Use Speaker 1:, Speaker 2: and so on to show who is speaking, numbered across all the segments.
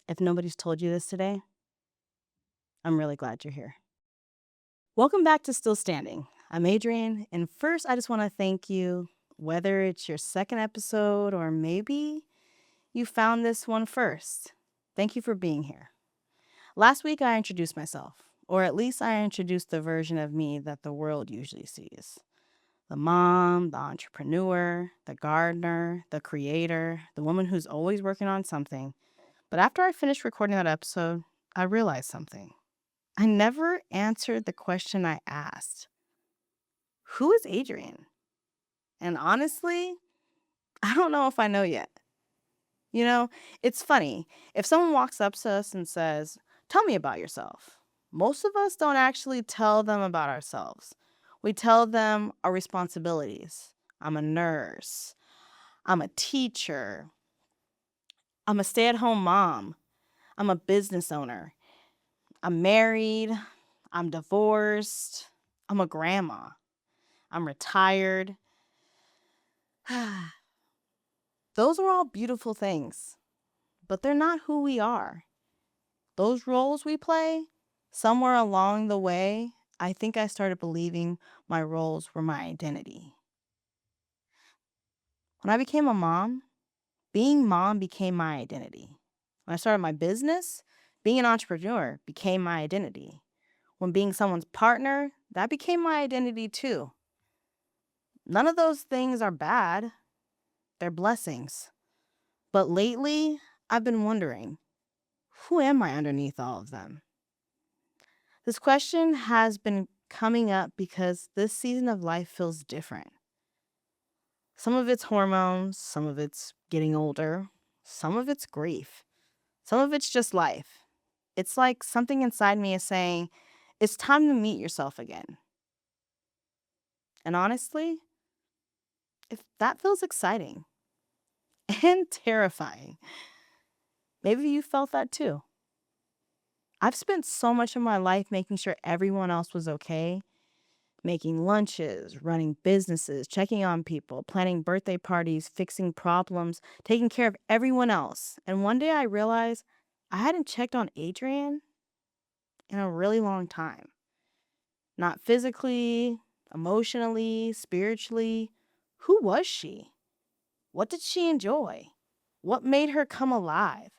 Speaker 1: If nobody's told you this today, I'm really glad you're here. Welcome back to Still Standing. I'm Adrienne, and first, I just want to thank you, whether it's your second episode or maybe you found this one first. Thank you for being here. Last week, I introduced myself, or at least I introduced the version of me that the world usually sees: the mom, the entrepreneur, the gardener, the creator, the woman who's always working on something. But after I finished recording that episode, I realized something. I never answered the question I asked: who is Adrienne? And honestly, I don't know if I know yet. You know, it's funny. If someone walks up to us and says, "Tell me about yourself," most of us don't actually tell them about ourselves. We tell them our responsibilities. I'm a nurse. I'm a teacher. I'm a stay at home mom. I'm a business owner. I'm married. I'm divorced. I'm a grandma. I'm retired. Those are all beautiful things, but they're not who we are. Those roles we play, somewhere along the way, I think I started believing my roles were my identity. When I became a mom, being mom became my identity. When I started my business, being an entrepreneur became my identity. When being someone's partner, that became my identity too. None of those things are bad, they're blessings. But lately, I've been wondering, who am I underneath all of them? This question has been coming up because this season of life feels different. Some of it's hormones, some of it's getting older, some of it's grief, some of it's just life. It's like something inside me is saying, it's time to meet yourself again. And honestly, if that feels exciting and terrifying, maybe you felt that too. I've spent so much of my life making sure everyone else was okay, making lunches, running businesses, checking on people, planning birthday parties, fixing problems, taking care of everyone else. And one day I realized I hadn't checked on Adrienne in a really long time. Not physically, emotionally, spiritually. Who was she? What did she enjoy? What made her come alive?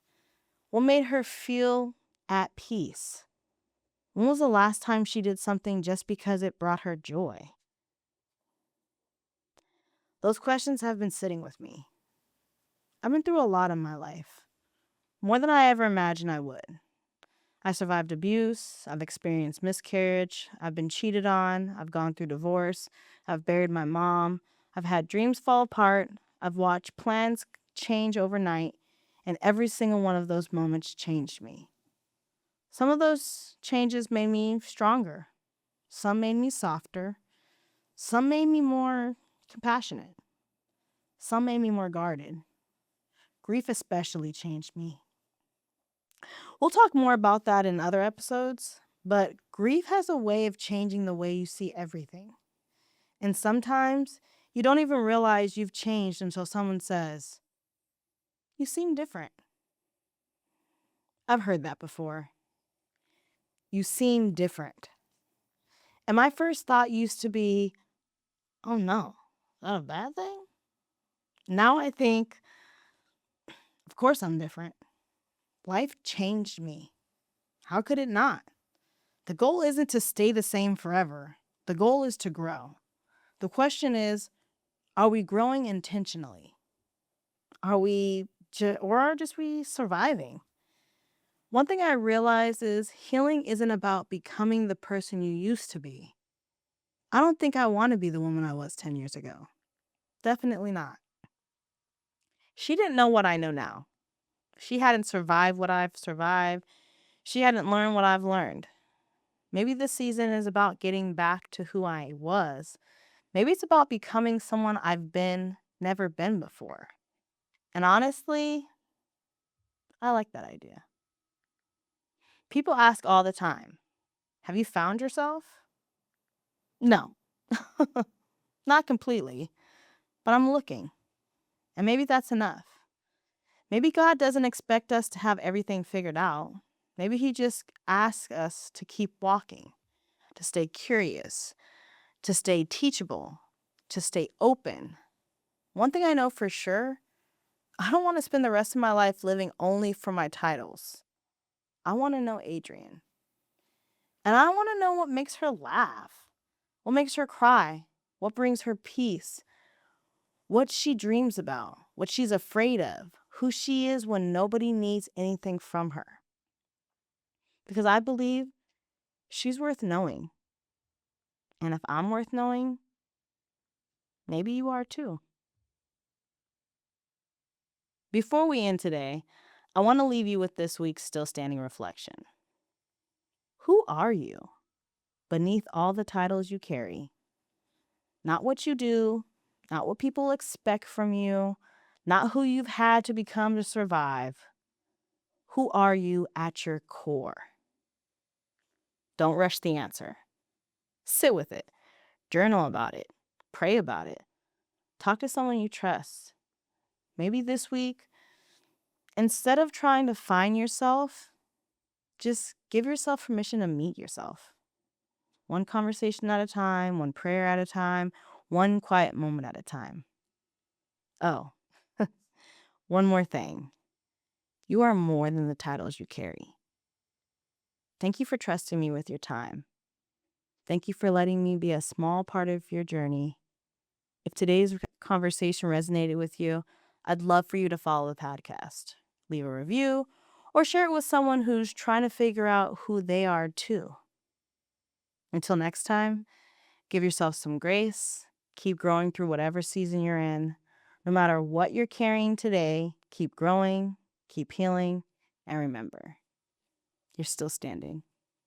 Speaker 1: What made her feel at peace? When was the last time she did something just because it brought her joy? Those questions have been sitting with me. I've been through a lot in my life, more than I ever imagined I would. I survived abuse, I've experienced miscarriage, I've been cheated on, I've gone through divorce, I've buried my mom, I've had dreams fall apart, I've watched plans change overnight, and every single one of those moments changed me. Some of those changes made me stronger, some made me softer, some made me more compassionate, some made me more guarded. Grief especially changed me. We'll talk more about that in other episodes, but grief has a way of changing the way you see everything. And sometimes you don't even realize you've changed until someone says, "You seem different." I've heard that before. You seem different. And my first thought used to be, oh no, is that a bad thing? Now I think, of course I'm different. Life changed me. How could it not? The goal isn't to stay the same forever. The goal is to grow. The question is, are we growing intentionally? Are we or are just we surviving? One thing I realize is healing isn't about becoming the person you used to be. I don't think I want to be the woman I was 10 years ago. Definitely not. She didn't know what I know now. She hadn't survived what I've survived. She hadn't learned what I've learned. Maybe this season is about getting back to who I was. Maybe it's about becoming someone I've never been before. And honestly, I like that idea. People ask all the time, have you found yourself? No, not completely, but I'm looking. And maybe that's enough. Maybe God doesn't expect us to have everything figured out. Maybe He just asks us to keep walking, to stay curious, to stay teachable, to stay open. One thing I know for sure, I don't want to spend the rest of my life living only for my titles. I want to know Adrienne. And I want to know what makes her laugh, what makes her cry, what brings her peace, what she dreams about, what she's afraid of, who she is when nobody needs anything from her. Because I believe she's worth knowing. And if I'm worth knowing, maybe you are too. Before we end today, I want to leave you with this week's Still Standing reflection. Who are you beneath all the titles you carry? Not what you do, not what people expect from you, not who you've had to become to survive. Who are you at your core? Don't rush the answer. Sit with it. Journal about it. Pray about it. Talk to someone you trust. Maybe this week, instead of trying to find yourself, just give yourself permission to meet yourself. One conversation at a time, one prayer at a time, one quiet moment at a time. Oh, one more thing. You are more than the titles you carry. Thank you for trusting me with your time. Thank you for letting me be a small part of your journey. If today's conversation resonated with you, I'd love for you to follow the podcast, leave a review, or share it with someone who's trying to figure out who they are too. Until next time, give yourself some grace. Keep growing through whatever season you're in. No matter what you're carrying today, keep growing, keep healing, and remember, you're still standing.